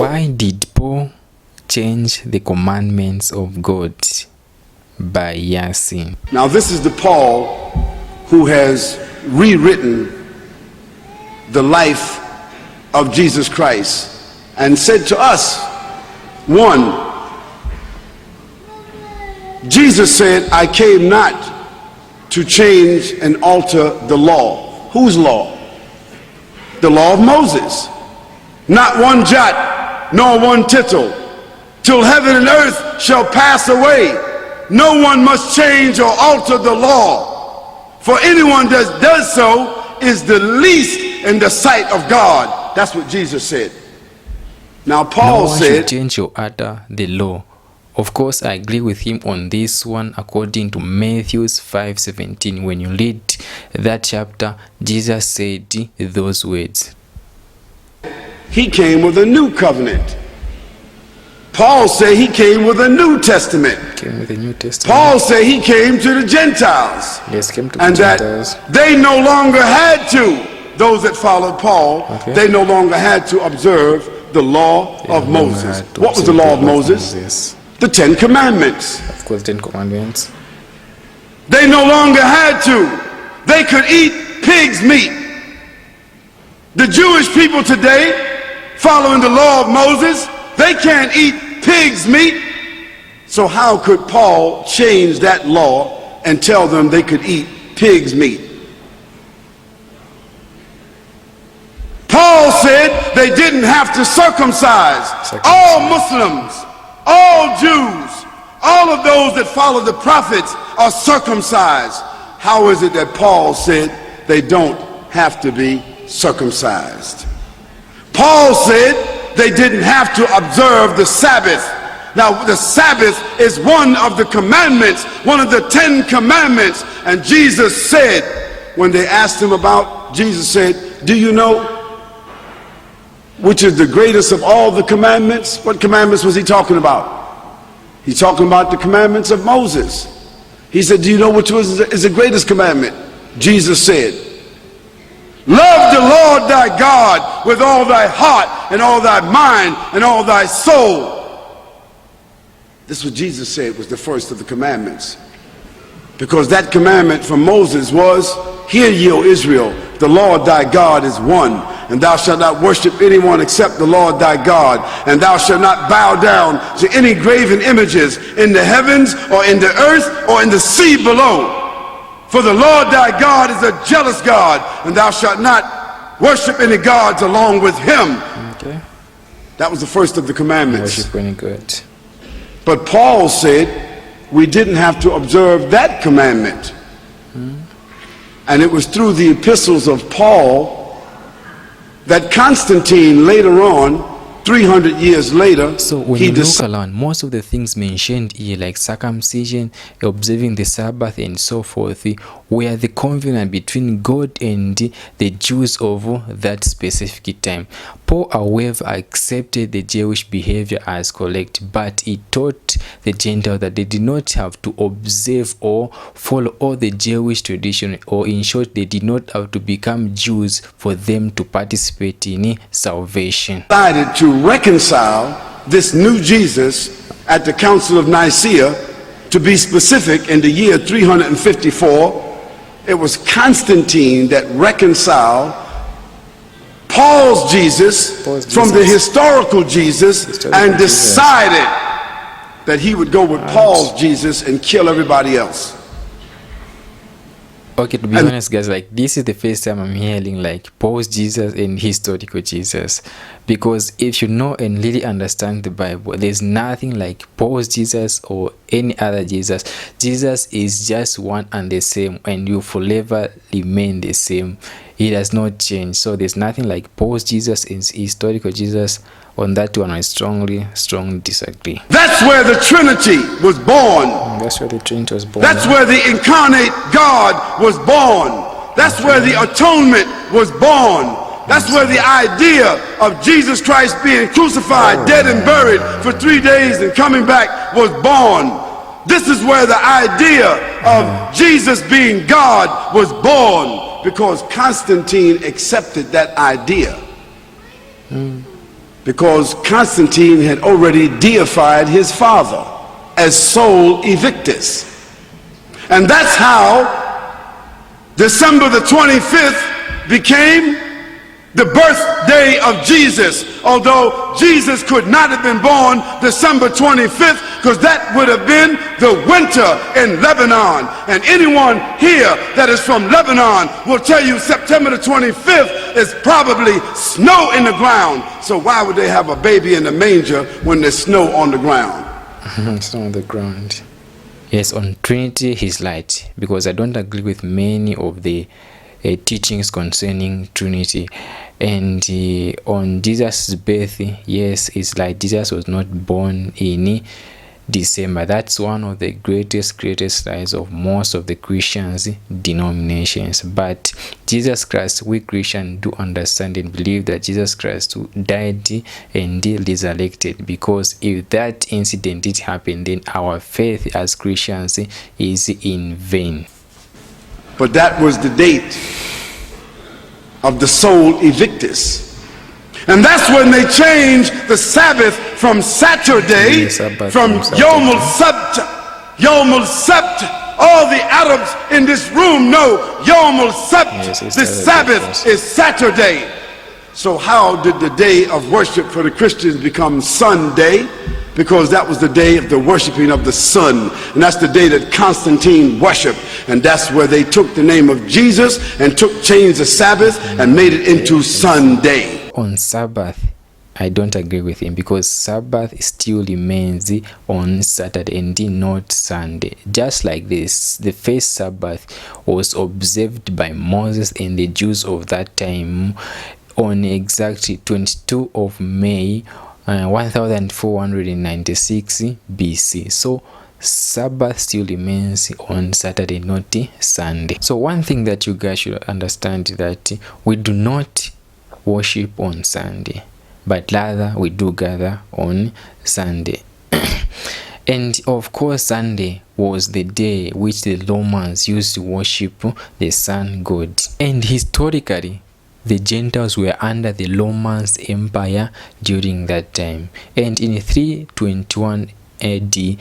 Why did Paul change the commandments of God by Yasin? Now this is the Paul who has rewritten the life of Jesus Christ and said to us, one, Jesus said, I came not to change and alter the law. Whose law? The law of Moses. Not one jot, nor one tittle, till heaven and earth shall pass away. No one must change or alter the law. For anyone that does so is the least in the sight of God. That's what Jesus said. Now Paul no one said, should change or alter the law. Of course, I agree with him on this one according to Matthew 5:17. When you read that chapter, Jesus said those words. He came with a new covenant. Paul said he came with a New Testament. Came with a New Testament. Paul said he came to the Gentiles. Yes, came to and the Gentiles. That they no longer had to, those that followed Paul, they no longer had to observe the law of Moses. What was the law of Moses? The 10 Commandments. Of course, 10 Commandments. They no longer had to. They could eat pig's meat. The Jewish people today, following the law of Moses, they can't eat pig's meat. So how could Paul change that law and tell them they could eat pig's meat? Paul said they didn't have to circumcise. All Muslims, all Jews, all of those that follow the prophets are circumcised. How is it that Paul said they don't have to be circumcised? Paul said they didn't have to observe the Sabbath. Now the Sabbath is one of the commandments, one of the 10 commandments. And Jesus said, when they asked him about, Jesus said, do you know which is the greatest of all the commandments? What commandments was he talking about? He's talking about the commandments of Moses. He said, do you know which is the greatest commandment? Jesus said, love the Lord thy God with all thy heart and all thy mind and all thy soul. This is what Jesus said was the first of the commandments. Because that commandment from Moses was, hear ye, O Israel, the Lord thy God is one, and thou shalt not worship anyone except the Lord thy God, and thou shalt not bow down to any graven images in the heavens or in the earth or in the sea below. For the Lord thy God is a jealous God, and thou shalt not worship any gods along with him. Okay. That was the first of the commandments. Worship any god. But Paul said we didn't have to observe that commandment. And it was through the epistles of Paul that Constantine later on, 300 years later, so when you look around, most of the things mentioned here, like circumcision, observing the Sabbath and so forth, were the covenant between God and the Jews of that specific time. Paul, however, accepted the Jewish behavior as correct, but he taught the Gentiles that they did not have to observe or follow all the Jewish tradition, or in short, they did not have to become Jews for them to participate in salvation. Decided to reconcile this new Jesus at the Council of Nicaea. To be specific, in the year 354, it was Constantine that reconciled Paul's Jesus from the historical Jesus and decided that he would go with Paul's Jesus and kill everybody else. Okay, to be honest, guys, like this is the first time I'm hearing like Paul's Jesus and historical Jesus, because if you know and really understand the Bible, there's nothing like Paul's Jesus or any other Jesus. Jesus is just one and the same, and you forever remain the same. He does not change. So there's nothing like Paul's Jesus and historical Jesus. On that one, I strongly disagree. That's where the Trinity was born. That's where the Trinity was born. That's where the incarnate God was born. That's where the atonement was born. That's where the idea of Jesus Christ being crucified, dead and buried for 3 days and coming back was born. This is where the idea of Jesus being God was born, because Constantine accepted that idea. because Constantine had already deified his father as Sol Invictus. And that's how December the 25th became the birthday of Jesus, although Jesus could not have been born December 25th, because that would have been the winter in Lebanon. And anyone here that is from Lebanon will tell you September the 25th is probably snow in the ground. So why would they have a baby in the manger when there's snow on the ground? Snow on the ground. Yes, on Trinity he's light, because I don't agree with many of the teachings concerning Trinity. And on Jesus' birth, yes, it's like Jesus was not born in December. That's one of the greatest lies of most of the Christians denominations. But Jesus Christ, we Christians do understand and believe that Jesus Christ died and resurrected, because if that incident did happen, then our faith as Christians is in vain. But that was the date of the Sol Invictus. And that's when they changed the Sabbath from Saturday, from Yom al-Sabt. All the Arabs in this room know Yom al-Sabt. The Sabbath is Saturday. So how did the day of worship for the Christians become Sunday? Because that was the day of the worshiping of the sun, and that's the day that Constantine worshiped, and that's where they took the name of Jesus and changed the Sabbath and made it into Sunday. On Sabbath, I don't agree with him, because Sabbath still remains on Saturday and not Sunday. Just like this, the first Sabbath was observed by Moses and the Jews of that time on exactly 22 of May 1496 BC. So Sabbath still remains on Saturday, not Sunday. So one thing that you guys should understand is that we do not worship on Sunday, but rather we do gather on Sunday. And of course, Sunday was the day which the Romans used to worship the sun god. And historically, the Gentiles were under the Romans Empire during that time. And in 321 AD,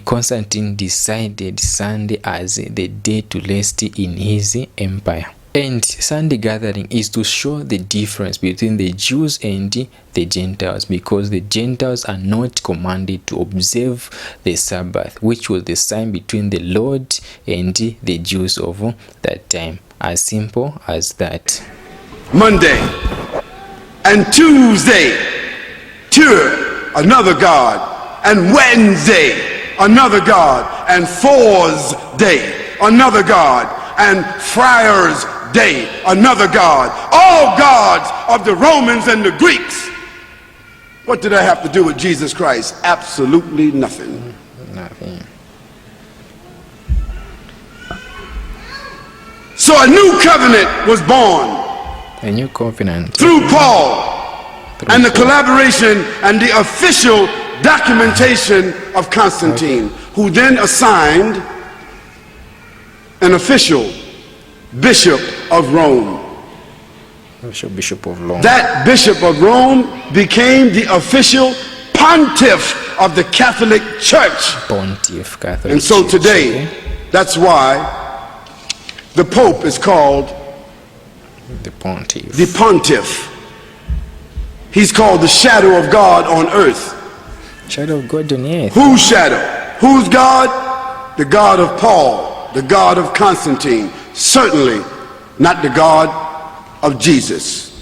Constantine decided Sunday as the day to rest in his empire. And Sunday gathering is to show the difference between the Jews and the Gentiles, because the Gentiles are not commanded to observe the Sabbath, which was the sign between the Lord and the Jews of that time. As simple as that. Monday and Tuesday, another God, and Wednesday, another God, and Thursday, another God, and Friars Day, another God. All gods of the Romans and the Greeks. What did that have to do with Jesus Christ? Absolutely nothing. Nothing. So a new covenant was born. A new covenant. Through Paul and the collaboration and the official documentation of Constantine, who then assigned an official bishop of Rome. Bishop of Rome. That bishop of Rome became the official pontiff of the Catholic Church. Pontiff, Catholic. And so Church, today, that's why the Pope is called the Pontiff. The Pontiff. He's called the shadow of God on earth. Shadow of God on earth. Whose shadow? Whose God? The God of Paul, the God of Constantine. Certainly not the God of Jesus.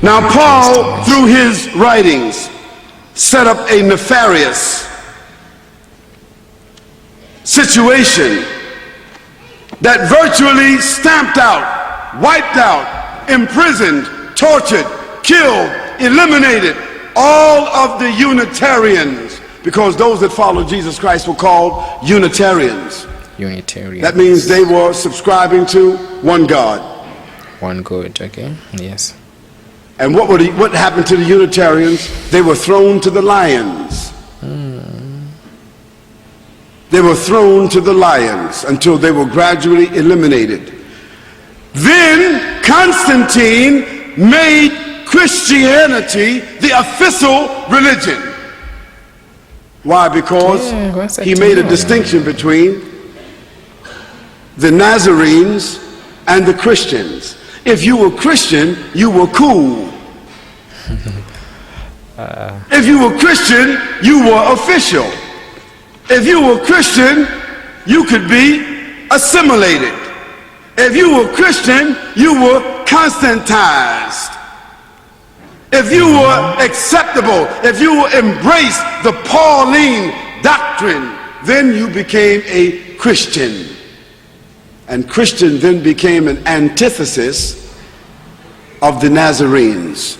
Now Paul, through his writings, set up a nefarious situation that virtually stamped out, wiped out, imprisoned, tortured, killed, eliminated all of the Unitarians, because those that follow Jesus Christ were called Unitarians. Unitarians. That means they were subscribing to one God. One God, okay, yes. And what happened to the Unitarians? They were thrown to the lions. They were thrown to the lions until they were gradually eliminated. Then Constantine made Christianity the official religion. Why? Because he made a distinction between the Nazarenes and the Christians. If you were Christian, you were cool. If you were Christian, you were official. If you were Christian, you could be assimilated. If you were Christian, you were Constantized. If you were acceptable, if you embraced the Pauline doctrine, then you became a Christian. And Christian then became an antithesis of the Nazarenes.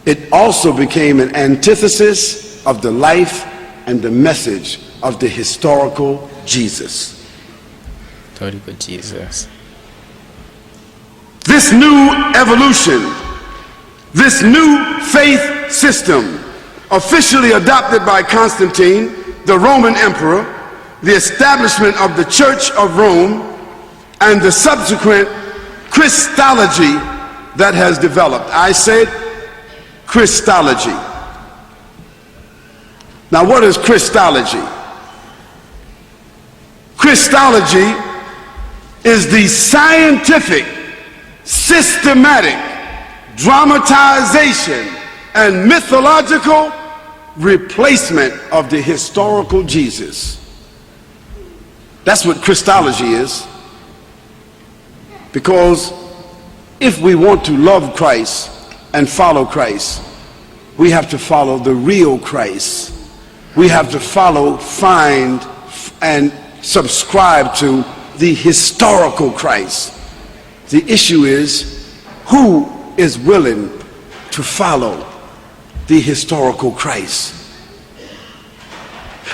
It also became an antithesis of the life and the message of the historical Jesus. Historical Jesus. This new evolution, this new faith system, officially adopted by Constantine, the Roman emperor, the establishment of the Church of Rome, and the subsequent Christology that has developed. I said Christology. Now, what is Christology? Christology is the scientific, systematic dramatization and mythological replacement of the historical Jesus. That's what Christology is. Because if we want to love Christ and follow Christ, we have to follow the real Christ. We have to follow, find, and subscribe to the historical Christ. The issue is, who is willing to follow the historical Christ?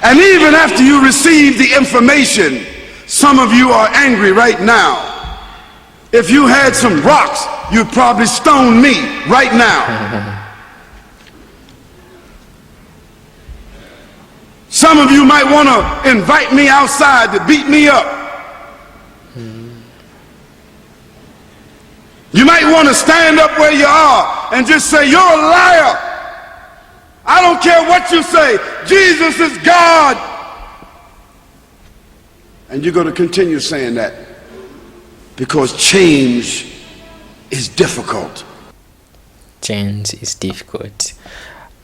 And even after you receive the information, some of you are angry right now. If you had some rocks, you'd probably stone me right now. Some of you might want to invite me outside to beat me up. You might want to stand up where you are and just say, "You're a liar. I don't care what you say. Jesus is God." And you're going to continue saying that because change is difficult. Change is difficult.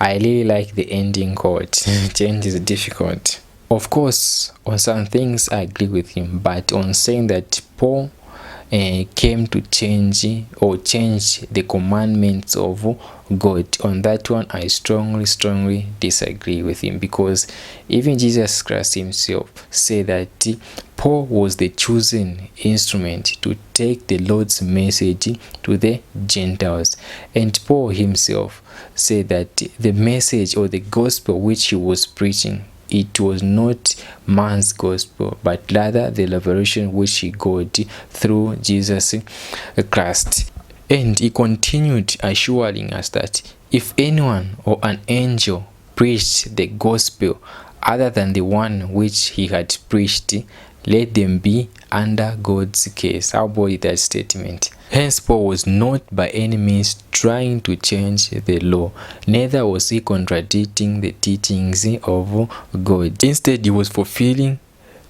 I really like the ending quote. Change is difficult. Of course, on some things I agree with him, but on saying that Paul came to change the commandments of God, on that one I strongly disagree with him, because even Jesus Christ himself said that Paul was the chosen instrument to take the Lord's message to the Gentiles. And Paul himself said that the message or the gospel which he was preaching, it was not man's gospel, but rather the revelation which he got through Jesus Christ. And he continued assuring us that if anyone or an angel preached the gospel other than the one which he had preached, let them be under God's case. How about that statement? Hence, Paul was not by any means trying to change the law, neither was he contradicting the teachings of God. Instead, he was fulfilling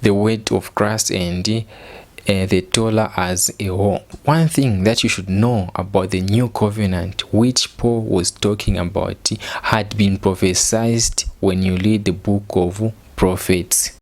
the word of Christ and the Torah as a whole. One thing that you should know about the new covenant which Paul was talking about had been prophesied when you read the book of prophets.